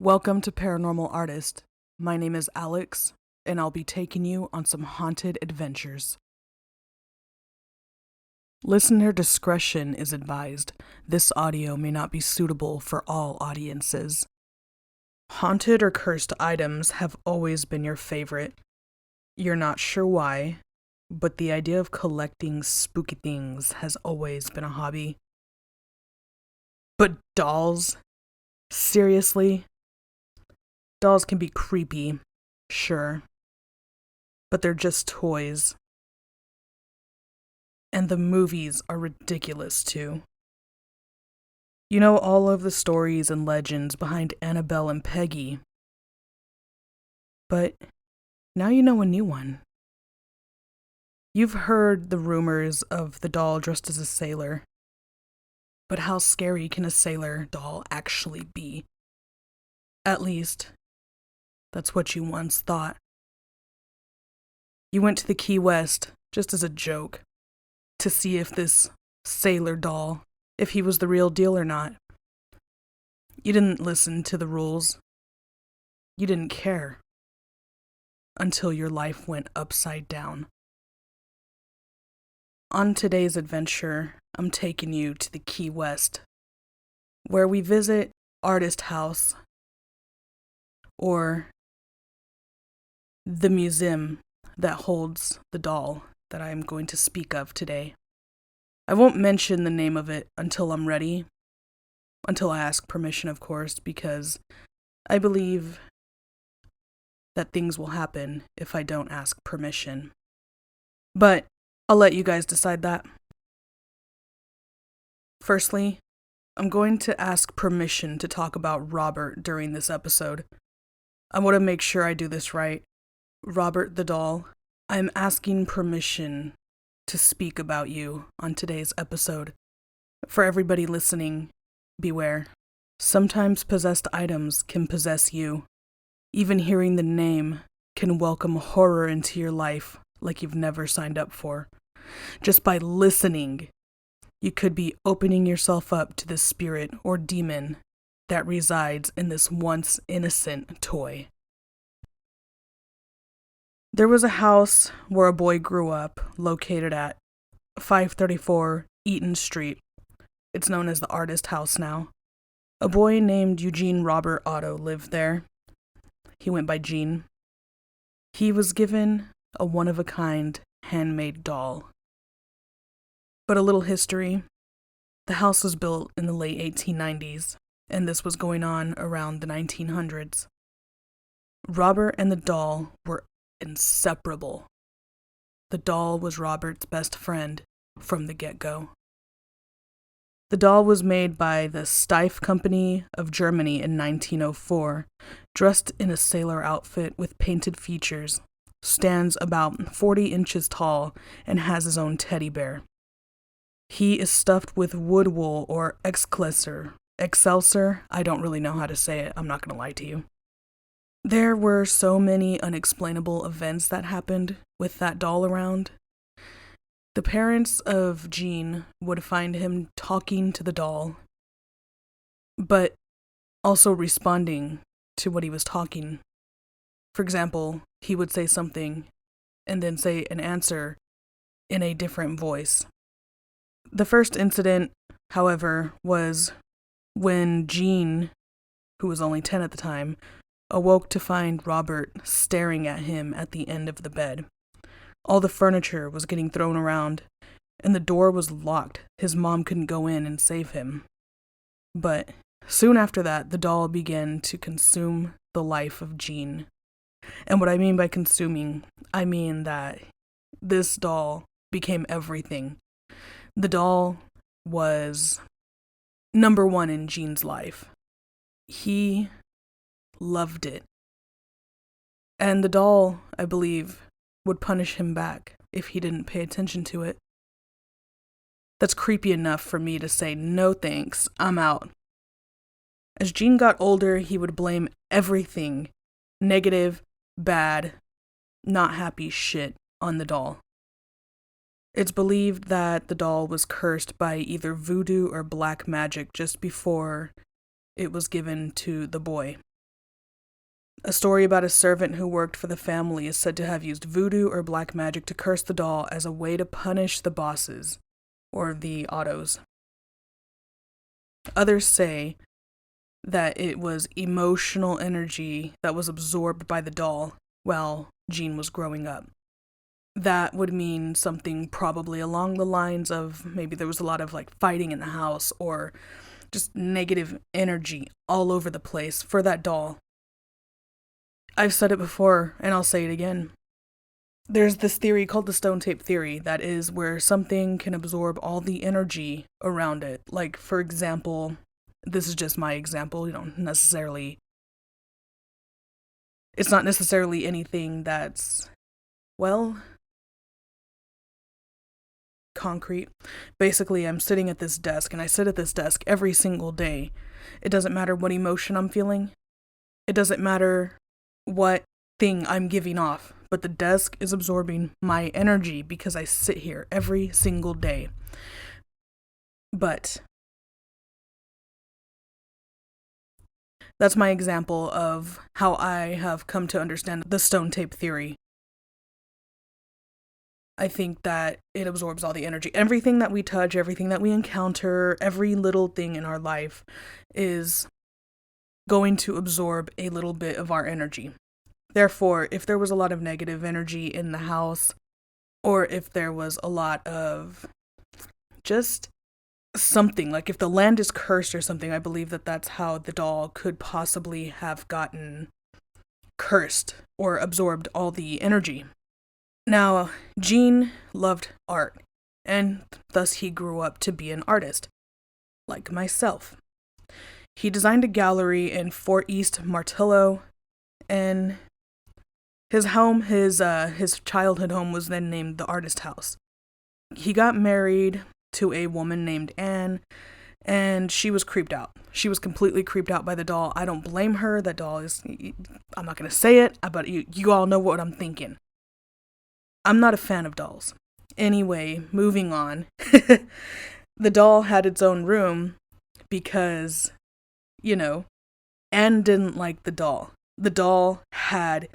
Welcome to Paranormal Artist. My name is Alex, and I'll be taking you on some haunted adventures. Listener discretion is advised. This audio may not be suitable for all audiences. Haunted or cursed items have always been your favorite. You're not sure why, but the idea of collecting spooky things has always been a hobby. But dolls? Seriously? Dolls can be creepy, sure, but they're just toys. And the movies are ridiculous too. You know all of the stories and legends behind Annabelle and Peggy, but now you know a new one. You've heard the rumors of the doll dressed as a sailor, but how scary can a sailor doll actually be? At least, that's what you once thought. You went to the Key West just as a joke to see if this sailor doll, if he was the real deal or not. You didn't listen to the rules. You didn't care. Until your life went upside down. On today's adventure, I'm taking you to the Key West, where we visit Artist House, or the museum that holds the doll that I am going to speak of today. I won't mention the name of it until I'm ready, until I ask permission, of course, because I believe that things will happen if I don't ask permission. But I'll let you guys decide that. Firstly, I'm going to ask permission to talk about Robert during this episode. I want to make sure I do this right. Robert the doll, I'm asking permission to speak about you on today's episode. For everybody listening, beware. Sometimes possessed items can possess you. Even hearing the name can welcome horror into your life like you've never signed up for. Just by listening, you could be opening yourself up to the spirit or demon that resides in this once innocent toy. There was a house where a boy grew up, located at 534 Eaton Street. It's known as the Artist House now. A boy named Eugene Robert Otto lived there. He went by Gene. He was given a one-of-a-kind handmade doll. But a little history. The house was built in the late 1890s, and this was going on around the 1900s. Robert and the doll were inseparable. The doll was Robert's best friend from the get-go. The doll was made by the Steiff Company of Germany in 1904, dressed in a sailor outfit with painted features, stands about 40 inches tall, and has his own teddy bear. He is stuffed with wood wool or excelsior. I don't really know how to say it, I'm not going to lie to you. There were so many unexplainable events that happened with that doll around. The parents of Gene would find him talking to the doll, but also responding to what he was talking. For example, he would say something and then say an answer in a different voice. The first incident, however, was when Gene, who was only 10 at the time, awoke to find Robert staring at him at the end of the bed. All the furniture was getting thrown around, and the door was locked. His mom couldn't go in and save him. But soon after that, the doll began to consume the life of Gene. And what I mean by consuming, I mean that this doll became everything. The doll was number one in Gene's life. He loved it. And the doll, I believe, would punish him back if he didn't pay attention to it. That's creepy enough for me to say, no thanks, I'm out. As Gene got older, he would blame everything negative, bad, not happy shit on the doll. It's believed that the doll was cursed by either voodoo or black magic just before it was given to the boy. A story about a servant who worked for the family is said to have used voodoo or black magic to curse the doll as a way to punish the bosses, or the Ottos. Others say that it was emotional energy that was absorbed by the doll while Jean was growing up. That would mean something probably along the lines of maybe there was a lot of like fighting in the house or just negative energy all over the place for that doll. I've said it before and I'll say it again. There's this theory called the stone tape theory that is where something can absorb all the energy around it. Like, for example, this is just my example, it's not necessarily anything that's, well, concrete. Basically, I'm sitting at this desk and I sit at this desk every single day. It doesn't matter what emotion I'm feeling. It doesn't matter what thing I'm giving off, but the desk is absorbing my energy because I sit here every single day. But that's my example of how I have come to understand the stone tape theory. I think that it absorbs all the energy. Everything that we touch, everything that we encounter, every little thing in our life is going to absorb a little bit of our energy. Therefore, if there was a lot of negative energy in the house, or if there was a lot of just something, like if the land is cursed or something, I believe that that's how the doll could possibly have gotten cursed or absorbed all the energy. Now, Jean loved art, and thus he grew up to be an artist, like myself. He designed a gallery in Fort East Martello, and his childhood home was then named the Artist House. He got married to a woman named Anne, and she was creeped out. She was completely creeped out by the doll. I don't blame her. That doll is, I'm not going to say it, but you all know what I'm thinking. I'm not a fan of dolls. Anyway, moving on. The doll had its own room because, Anne didn't like the doll. The doll had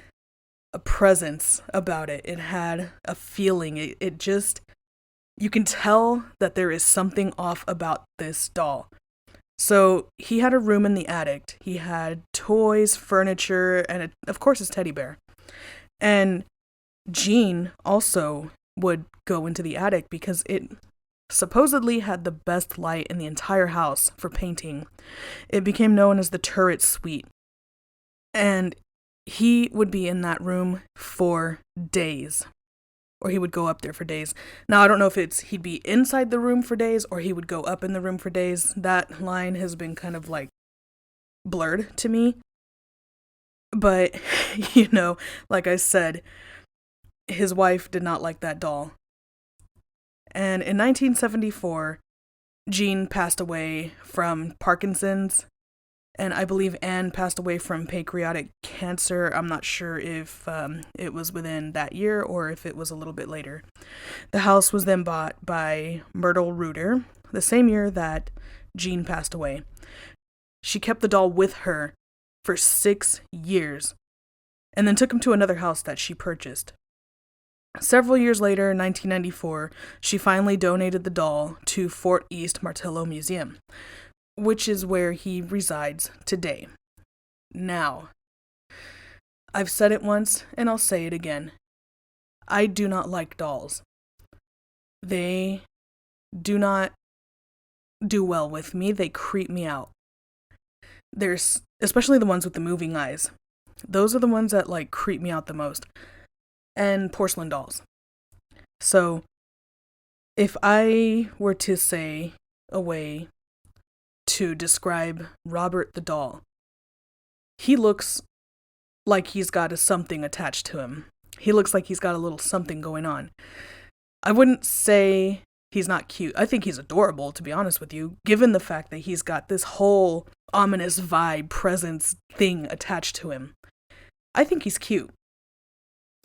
a presence about it. It had a feeling. It just, you can tell that there is something off about this doll. So he had a room in the attic. He had toys, furniture, and of course his teddy bear. And Jean also would go into the attic because it supposedly had the best light in the entire house for painting. It became known as the turret suite. And he would be in that room for days. Or he would go up there for days. Now, I don't know if he'd be inside the room for days or he would go up in the room for days. That line has been kind of like blurred to me. But, like I said, his wife did not like that doll. And in 1974, Jean passed away from Parkinson's, and I believe Anne passed away from pancreatic cancer. I'm not sure if it was within that year or if it was a little bit later. The house was then bought by Myrtle Reuter the same year that Jean passed away. She kept the doll with her for 6 years and then took him to another house that she purchased. Several years later, in 1994, she finally donated the doll to Fort East Martello Museum, which is where he resides today. Now, I've said it once and I'll say it again. I do not like dolls. They do not do well with me. They creep me out. There's especially the ones with the moving eyes. Those are the ones that creep me out the most. And porcelain dolls. So, if I were to say a way to describe Robert the doll, he looks like he's got a something attached to him. He looks like he's got a little something going on. I wouldn't say he's not cute. I think he's adorable, to be honest with you, given the fact that he's got this whole ominous vibe, presence thing attached to him. I think he's cute.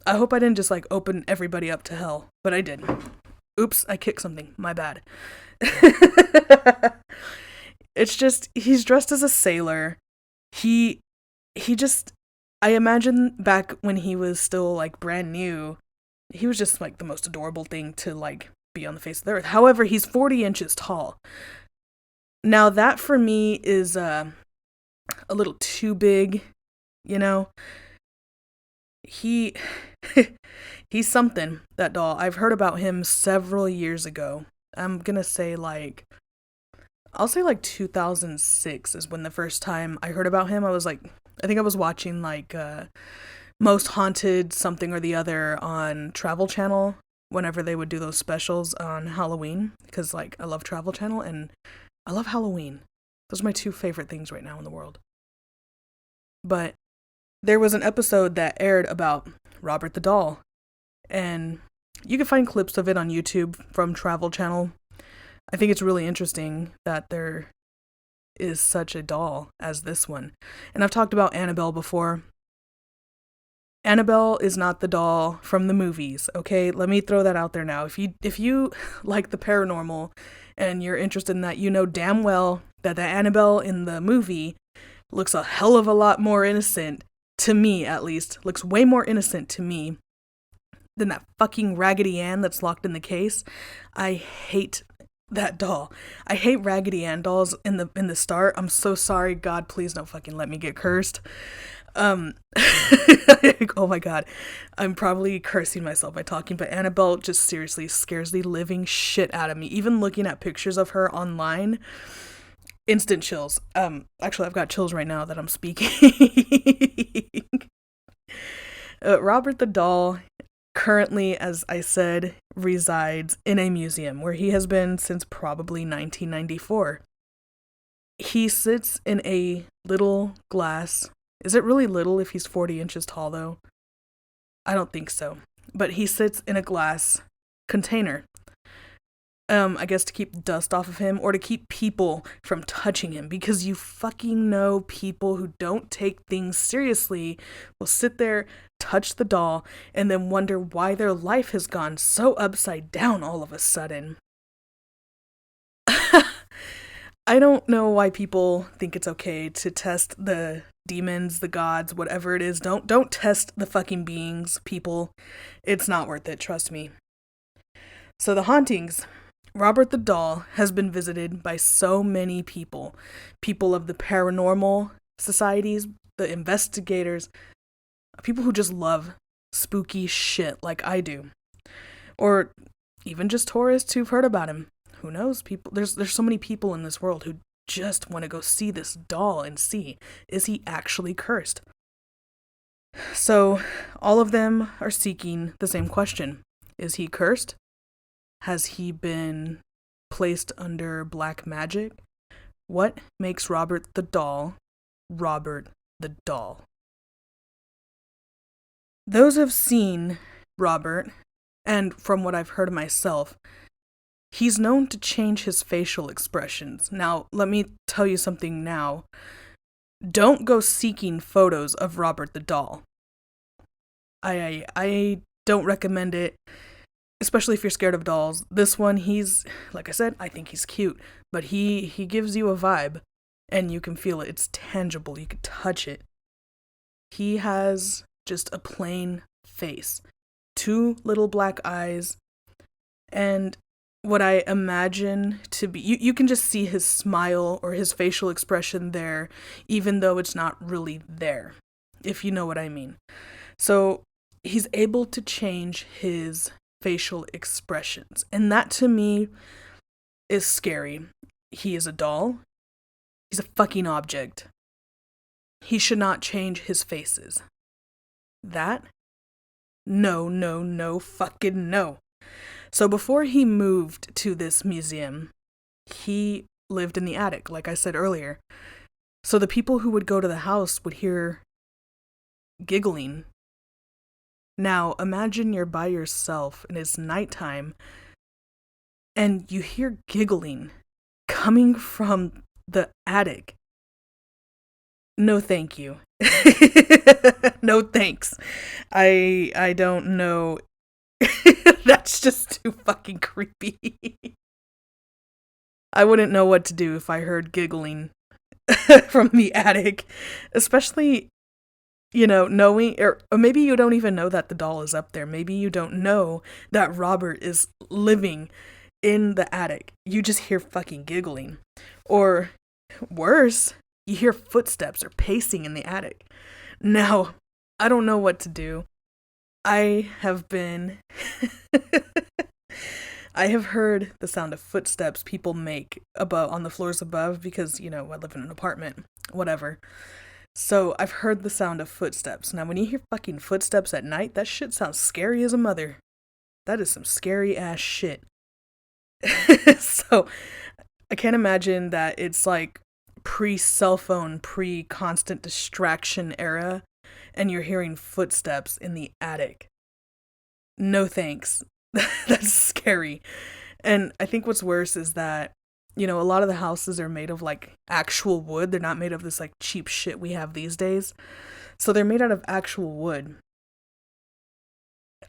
I hope I didn't just open everybody up to hell, but I did. Oops, I kicked something. My bad. It's just, he's dressed as a sailor. He just, I imagine back when he was still like brand new, he was just like the most adorable thing to like be on the face of the earth. However, he's 40 inches tall. Now that for me is a little too big, you know. He he's something, that doll. I've heard about him several years ago. I'm going to say like I'll say like 2006 is when the first time I heard about him. I think I was watching like Most Haunted something or the other on Travel Channel whenever they would do those specials on Halloween, because like I love Travel Channel and I love Halloween. Those are my two favorite things right now in the world. But there was an episode that aired about Robert the Doll, and you can find clips of it on YouTube from Travel Channel. I think it's really interesting that there is such a doll as this one. And I've talked about Annabelle before. Annabelle is not the doll from the movies, okay? Let me throw that out there now. If you like the paranormal and you're interested in that, you know damn well that the Annabelle in the movie looks a hell of a lot more innocent, to me at least, looks way more innocent to me than that fucking Raggedy Ann that's locked in the case. I hate that doll. I hate Raggedy Ann dolls in the start. I'm so sorry. God, please don't fucking let me get cursed. Oh my god. I'm probably cursing myself by talking, but Annabelle just seriously scares the living shit out of me. Even looking at pictures of her online, instant chills. Actually, I've got chills right now that I'm speaking. Robert the Doll currently, as I said, resides in a museum where he has been since probably 1994. He sits in a little glass. Is it really little if he's 40 inches tall, though? I don't think so. But he sits in a glass container. I guess to keep dust off of him or to keep people from touching him, because you fucking know people who don't take things seriously will sit there, touch the doll, and then wonder why their life has gone so upside down all of a sudden. I don't know why people think it's okay to test the demons, the gods, whatever it is. Don't test the fucking beings, people. It's not worth it, trust me. So the hauntings. Robert the Doll has been visited by so many people. People of the paranormal societies, the investigators, people who just love spooky shit like I do. Or even just tourists who've heard about him. Who knows? People there's so many people in this world who just want to go see this doll and see, is he actually cursed? So all of them are seeking the same question. Is he cursed? Has he been placed under black magic? What makes Robert the Doll Robert the Doll? Those who've seen Robert, and from what I've heard myself, he's known to change his facial expressions. Now, let me tell you something now. Don't go seeking photos of Robert the Doll. I don't recommend it. Especially if you're scared of dolls. This one, he's, like I said, I think he's cute. But he gives you a vibe. And you can feel it. It's tangible. You can touch it. He has just a plain face. 2 little black eyes. And what I imagine to be... You can just see his smile or his facial expression there. Even though it's not really there. If you know what I mean. So, he's able to change his facial expressions. And that to me is scary. He is a doll. He's a fucking object. He should not change his faces. That? No, fucking no. So before he moved to this museum, he lived in the attic, like I said earlier. So the people who would go to the house would hear giggling. Now, imagine you're by yourself and it's nighttime and you hear giggling coming from the attic. No, thank you. No, thanks. I don't know. That's just too fucking creepy. I wouldn't know what to do if I heard giggling from the attic, especially knowing, or maybe you don't even know that the doll is up there. Maybe you don't know that Robert is living in the attic. You just hear fucking giggling. Or worse, you hear footsteps or pacing in the attic. Now, I don't know what to do. I have been. I have heard the sound of footsteps people make above on the floors above because, I live in an apartment, whatever. So I've heard the sound of footsteps. Now, when you hear fucking footsteps at night, that shit sounds scary as a mother. That is some scary ass shit. So I can't imagine that it's like pre-cell phone, pre-constant distraction era, and you're hearing footsteps in the attic. No thanks. That's scary. And I think what's worse is that, a lot of the houses are made of like actual wood. They're not made of this like cheap shit we have these days. So they're made out of actual wood.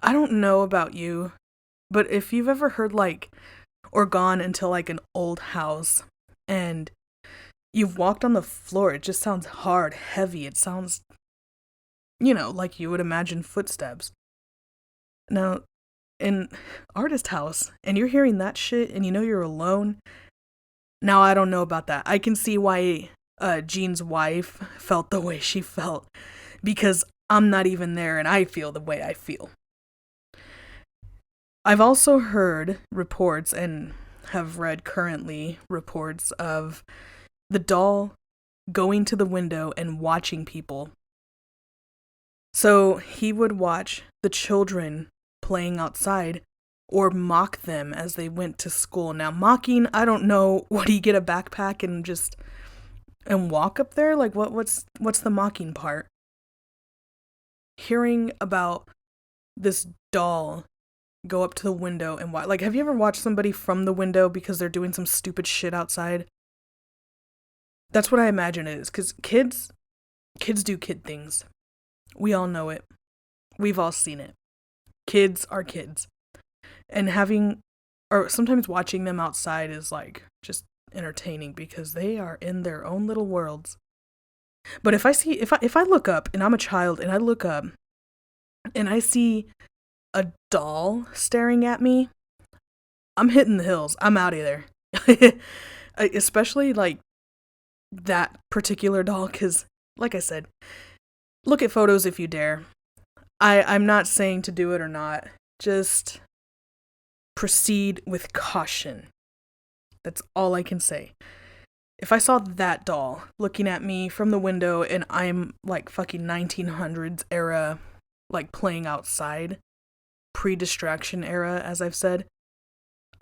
I don't know about you, but if you've ever heard like, or gone into like an old house and you've walked on the floor, it just sounds hard, heavy. It sounds, like you would imagine footsteps. Now, in artist house, and you're hearing that shit and you're alone. Now, I don't know about that. I can see why Jean's wife felt the way she felt, because I'm not even there and I feel the way I feel. I've also heard reports and have read currently reports of the doll going to the window and watching people. So he would watch the children playing outside or mock them as they went to school. Now, mocking, I don't know, what do you get a backpack and walk up there? Like what's the mocking part? Hearing about this doll go up to the window and watch, like, have you ever watched somebody from the window because they're doing some stupid shit outside? That's what I imagine it is, because kids do kid things. We all know it. We've all seen it. Kids are kids. And sometimes watching them outside is like just entertaining because they are in their own little worlds. But if I look up and I'm a child and I look up and I see a doll staring at me, I'm hitting the hills. I'm out of there. Especially like that particular doll, because like I said, look at photos if you dare. I'm not saying to do it or not. Just proceed with caution. That's all I can say. If I saw that doll looking at me from the window and I'm like fucking 1900s era, like playing outside, pre-distraction era, as I've said,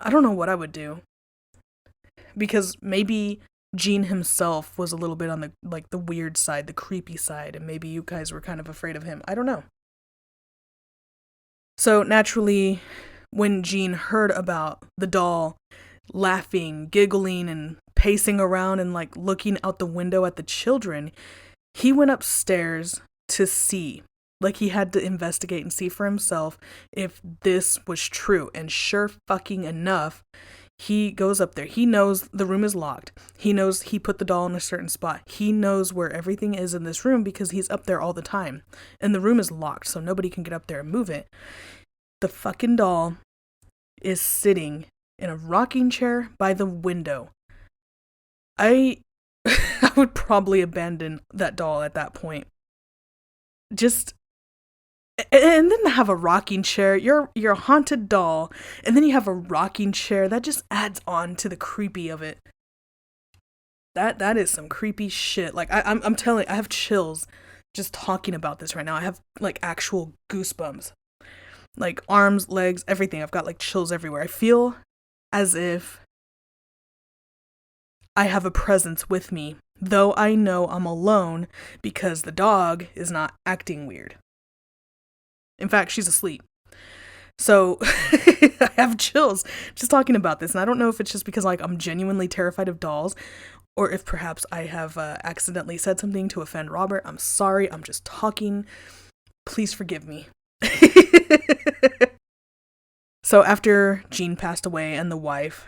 I don't know what I would do. Because maybe Gene himself was a little bit on the weird side, the creepy side, and maybe you guys were kind of afraid of him. I don't know. So naturally, when Gene heard about the doll laughing, giggling, and pacing around and like looking out the window at the children, he went upstairs to see. Like, he had to investigate and see for himself if this was true. And sure fucking enough, he goes up there. He knows the room is locked. He knows he put the doll in a certain spot. He knows where everything is in this room because he's up there all the time. And the room is locked, so nobody can get up there and move it. The fucking doll is sitting in a rocking chair by the window. I would probably abandon that doll at that point. And then have a rocking chair. You're a haunted doll, and then you have a rocking chair. That just adds on to the creepy of it. That is some creepy shit. Like, I'm telling you, I have chills just talking about this right now. I have like actual goosebumps. Like arms, legs, everything. I've got like chills everywhere. I feel as if I have a presence with me, though I know I'm alone because the dog is not acting weird. In fact, she's asleep. So I have chills just talking about this. And I don't know if it's just because like I'm genuinely terrified of dolls, or if perhaps I have accidentally said something to offend Robert. I'm sorry. I'm just talking. Please forgive me. So after Jean passed away and the wife,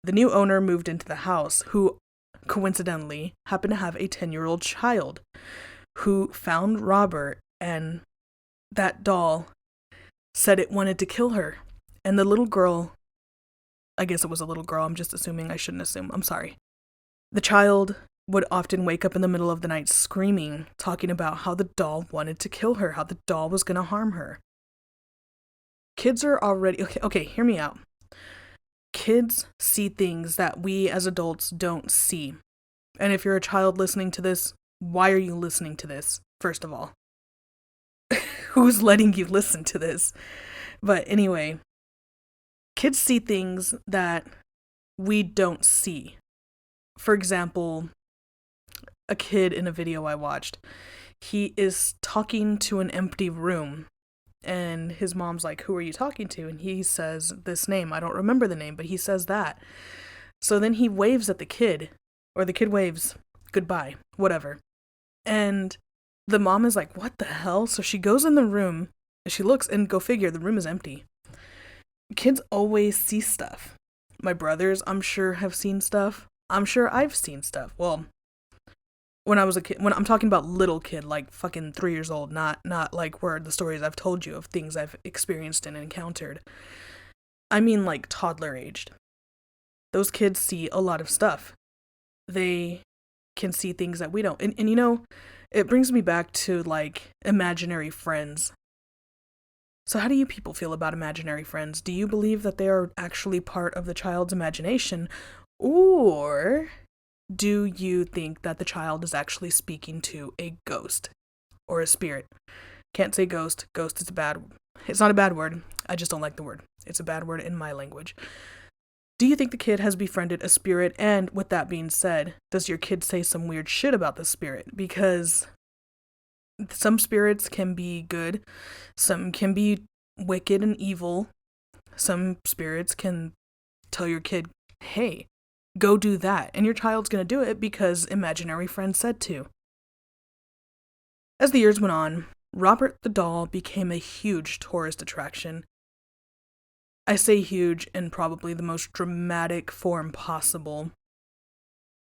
the new owner moved into the house, who coincidentally happened to have a 10-year-old child. who found Robert, and that doll said it wanted to kill her. And the little girl, I guess it was a little girl, I'm just assuming, I shouldn't assume, I'm sorry. The child would often wake up in the middle of the night screaming, talking about how the doll wanted to kill her, how the doll was going to harm her. Kids are already, okay, hear me out. Kids see things that we as adults don't see. And if you're a child listening to this, why are you listening to this, first of all? Who's letting you listen to this? But anyway, kids see things that we don't see. For example, a kid in a video I watched, he is talking to an empty room, and his mom's like, "Who are you talking to?" And he says this name. I don't remember the name, but he says that. So then he waves at the kid, or the kid waves goodbye, whatever. And the mom is like, "What the hell?" So she goes in the room, she looks, and go figure, the room is empty. Kids always see stuff. My brothers, I'm sure, have seen stuff. I'm sure I've seen stuff. Well, when I was a kid, when I'm talking about little kid, like fucking 3 years old, not like where the stories I've told you of things I've experienced and encountered. I mean like toddler aged. Those kids see a lot of stuff. They can see things that we don't. And you know, it brings me back to like imaginary friends. So how do you people feel about imaginary friends? Do you believe that they are actually part of the child's imagination? Or do you think that the child is actually speaking to a ghost or a spirit? Can't say ghost. Ghost is it's not a bad word. I just don't like the word. It's a bad word in my language. Do you think the kid has befriended a spirit? And with that being said, does your kid say some weird shit about the spirit? Because some spirits can be good. Some can be wicked and evil. Some spirits can tell your kid, "Hey, go do that." And your child's going to do it because imaginary friend said to. As the years went on, Robert the doll became a huge tourist attraction. I say huge in probably the most dramatic form possible.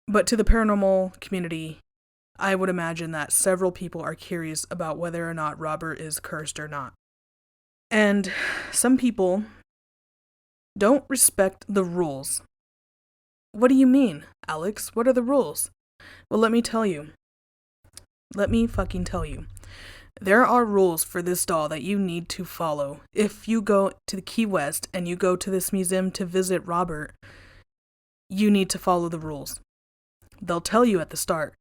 But to the paranormal community, I would imagine that several people are curious about whether or not Robert is cursed or not. And some people don't respect the rules. What do you mean, Alex? What are the rules? Well, let me tell you. Let me fucking tell you. There are rules for this doll that you need to follow. If you go to the Key West and you go to this museum to visit Robert, you need to follow the rules. They'll tell you at the start,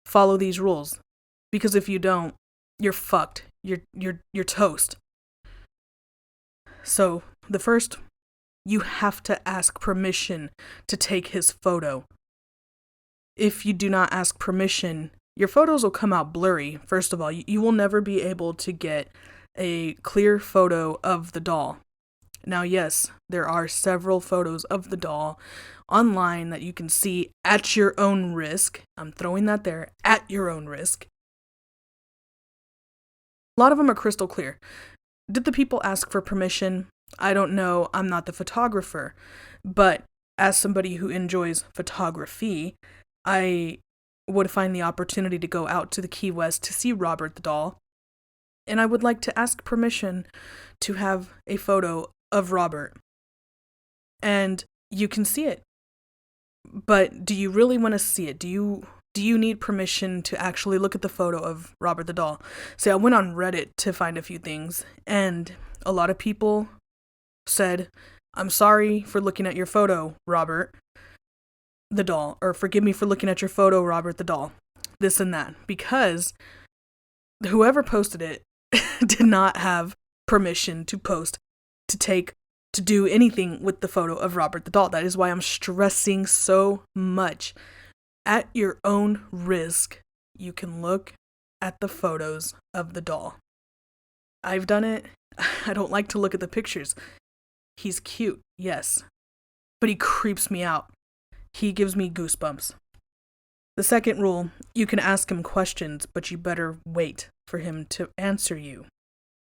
follow these rules. Because if you don't, you're fucked. You're toast. So, the first, you have to ask permission to take his photo. If you do not ask permission, your photos will come out blurry. First of all, you will never be able to get a clear photo of the doll. Now, yes, there are several photos of the doll online that you can see at your own risk. I'm throwing that there, at your own risk. A lot of them are crystal clear. Did the people ask for permission? I don't know. I'm not the photographer. But as somebody who enjoys photography, I would find the opportunity to go out to the Key West to see Robert the doll. And I would like to ask permission to have a photo of Robert. And you can see it. But do you really want to see it? Do you need permission to actually look at the photo of Robert the doll? See, I went on Reddit to find a few things, and a lot of people said, "I'm sorry for looking at your photo, Robert the doll," or "Forgive me for looking at your photo, Robert the doll," this and that, because whoever posted it did not have permission to post, to do anything with the photo of Robert the doll. That is why I'm stressing so much. At your own risk, you can look at the photos of the doll. I've done it. I don't like to look at the pictures. He's cute, yes, but he creeps me out. He gives me goosebumps. The second rule, you can ask him questions, but you better wait for him to answer you.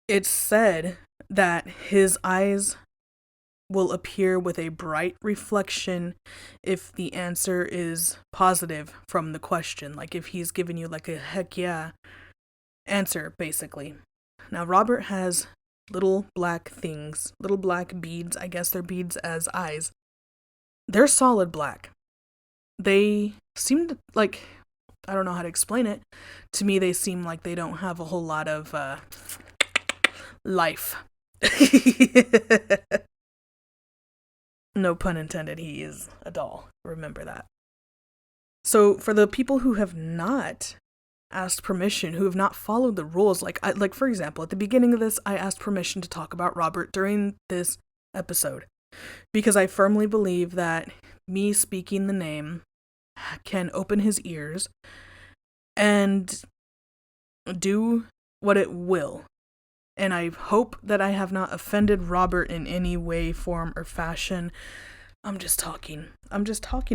It's said that his eyes will appear with a bright reflection if the answer is positive from the question. Like if he's giving you like a heck yeah, answer, basically. Now, Robert has little black things, little black beads. I guess they're beads as eyes. They're solid black. They seem to, like, I don't know how to explain it. To me, they seem like they don't have a whole lot of life. No pun intended, he is a doll. Remember that. So for the people who have not asked permission, who have not followed the rules, like for example, at the beginning of this, I asked permission to talk about Robert during this episode because I firmly believe that me speaking the name can open his ears and do what it will. And I hope that I have not offended Robert in any way, form, or fashion. I'm just talking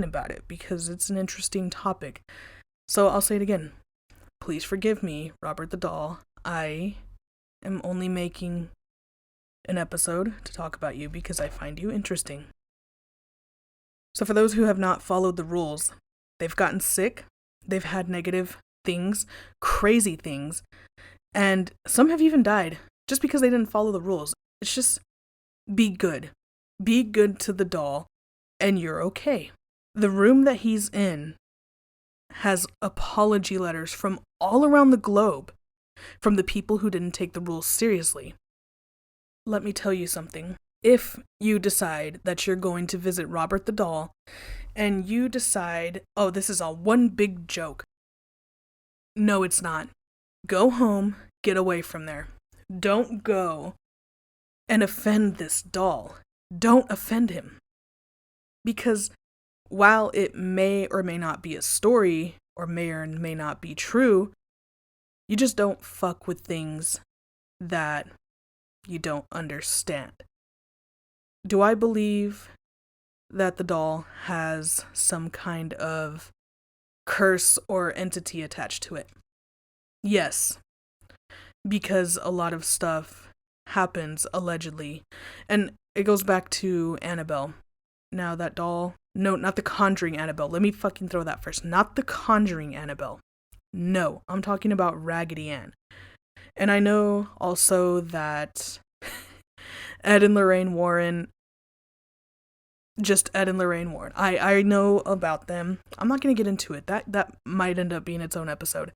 about it because it's an interesting topic. So I'll say it again. Please forgive me, Robert the Doll. I am only making an episode to talk about you because I find you interesting. So for those who have not followed the rules, they've gotten sick, they've had negative things, crazy things, and some have even died just because they didn't follow the rules. It's just be good. Be good to the doll, and you're okay. The room that he's in has apology letters from all around the globe from the people who didn't take the rules seriously. Let me tell you something. If you decide that you're going to visit Robert the Doll and you decide, oh, this is all one big joke. No, it's not. Go home, get away from there. Don't go and offend this doll. Don't offend him. Because while it may or may not be a story, or may not be true, you just don't fuck with things that you don't understand. Do I believe that the doll has some kind of curse or entity attached to it? Yes. Because a lot of stuff happens, allegedly. And it goes back to Annabelle. Now that doll... No, not the Conjuring Annabelle. Let me fucking throw that first. Not the Conjuring Annabelle. No, I'm talking about Raggedy Ann. And I know also that Ed and Lorraine Warren... Just Ed and Lorraine Warren. I know about them. I'm not going to get into it. That might end up being its own episode.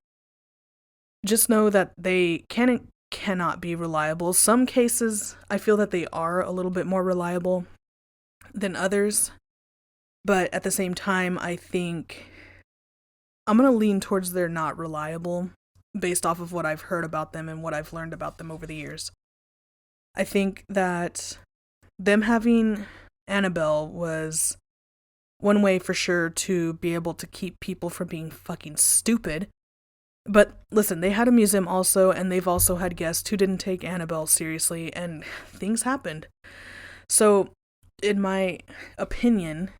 Just know that they cannot be reliable. Some cases, I feel that they are a little bit more reliable than others. But at the same time, I think I'm going to lean towards they're not reliable based off of what I've heard about them and what I've learned about them over the years. I think that them having Annabelle was one way for sure to be able to keep people from being fucking stupid. But listen, they had a museum also, and they've also had guests who didn't take Annabelle seriously, and things happened. So, in my opinion,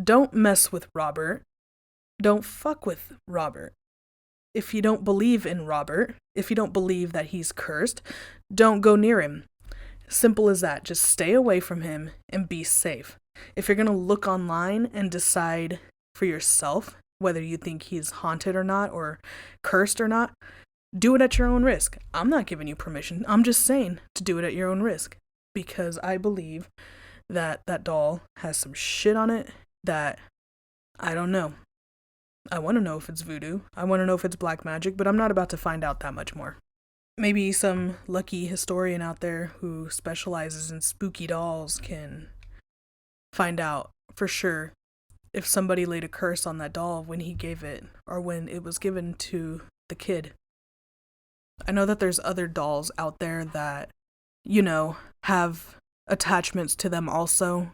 don't mess with Robert. Don't fuck with Robert. If you don't believe in Robert, if you don't believe that he's cursed, don't go near him. Simple as that. Just stay away from him and be safe. If you're going to look online and decide for yourself whether you think he's haunted or not, or cursed or not, do it at your own risk. I'm not giving you permission. I'm just saying to do it at your own risk. Because I believe that that doll has some shit on it that I don't know. I want to know if it's voodoo. I want to know if it's black magic, but I'm not about to find out that much more. Maybe some lucky historian out there who specializes in spooky dolls can find out for sure if somebody laid a curse on that doll when he gave it, or when it was given to the kid. I know that there's other dolls out there that, have attachments to them also.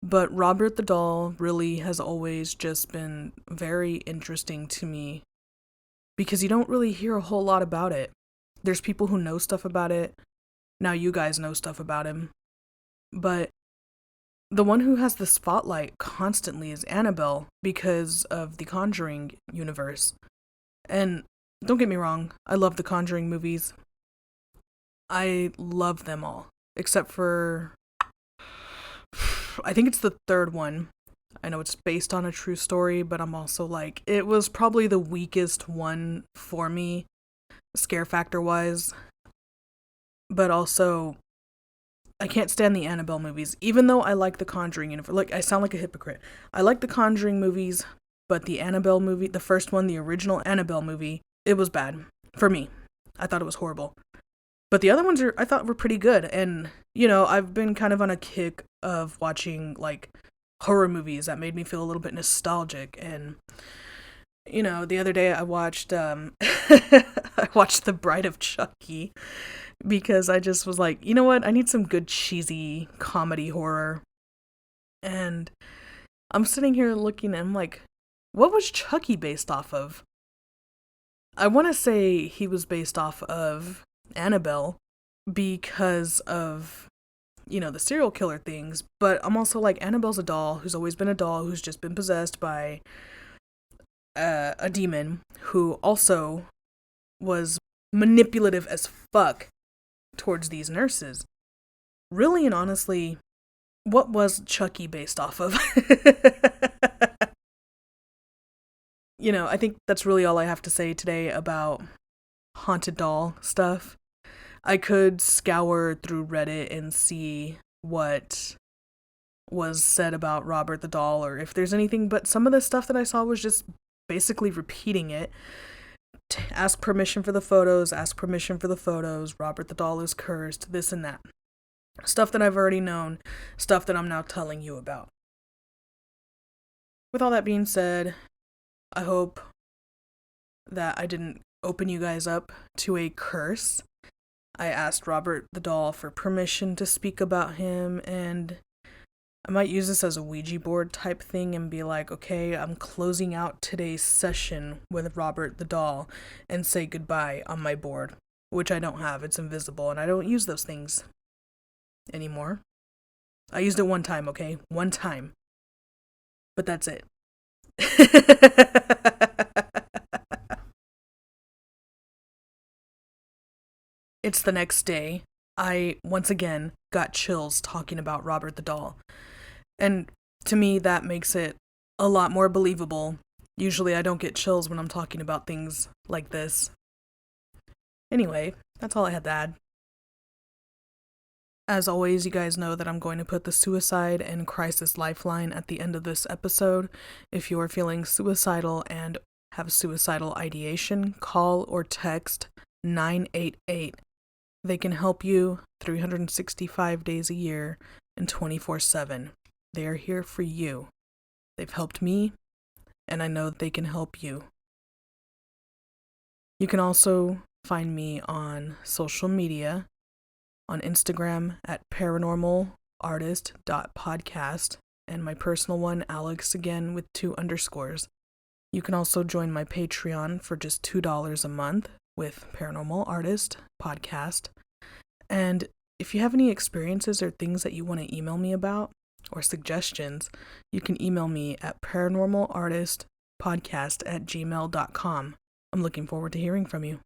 But Robert the doll really has always just been very interesting to me because you don't really hear a whole lot about it. There's people who know stuff about it. Now you guys know stuff about him. But the one who has the spotlight constantly is Annabelle because of the Conjuring universe. And don't get me wrong, I love the Conjuring movies. I love them all, except for... I think it's the third one. I know it's based on a true story, but I'm also like, it was probably the weakest one for me. scare factor wise, but also I can't stand the Annabelle movies, even though I like the Conjuring universe. Like, I sound like a hypocrite. I like the Conjuring movies, but the Annabelle movie, the first one, the original Annabelle movie, it was bad for me. I thought it was horrible. But the other ones I thought were pretty good. And, I've been kind of on a kick of watching, like, horror movies that made me feel a little bit nostalgic. And, the other day I watched, I watched The Bride of Chucky because I just was like, you know what? I need some good cheesy comedy horror. And I'm sitting here looking and I'm like, what was Chucky based off of? I want to say he was based off of Annabelle because of, the serial killer things. But I'm also like, Annabelle's a doll who's always been a doll who's just been possessed by a demon who also was manipulative as fuck towards these nurses. Really and honestly, what was Chucky based off of? I think that's really all I have to say today about haunted doll stuff. I could scour through Reddit and see what was said about Robert the doll or if there's anything, but some of the stuff that I saw was just basically repeating it. Ask permission for the photos, Robert the doll is cursed, this and that. Stuff that I've already known, stuff that I'm now telling you about. With all that being said, I hope that I didn't open you guys up to a curse. I asked Robert the doll for permission to speak about him, and I might use this as a Ouija board type thing and be like, okay, I'm closing out today's session with Robert the doll and say goodbye on my board, which I don't have. It's invisible, and I don't use those things anymore. I used it one time, okay? One time. But that's it. It's the next day. I, once again, got chills talking about Robert the doll. And to me, that makes it a lot more believable. Usually I don't get chills when I'm talking about things like this. Anyway, that's all I had to add. As always, you guys know that I'm going to put the suicide and crisis lifeline at the end of this episode. If you are feeling suicidal and have suicidal ideation, call or text 988. They can help you 365 days a year and 24/7. They are here for you. They've helped me, and I know they can help you. You can also find me on social media, on Instagram at paranormalartist.podcast, and my personal one, Alex, again with 2 underscores. You can also join my Patreon for just $2 a month with Paranormal Artist Podcast. And if you have any experiences or things that you want to email me about or suggestions, you can email me at paranormalartistpodcast@gmail.com. I'm looking forward to hearing from you.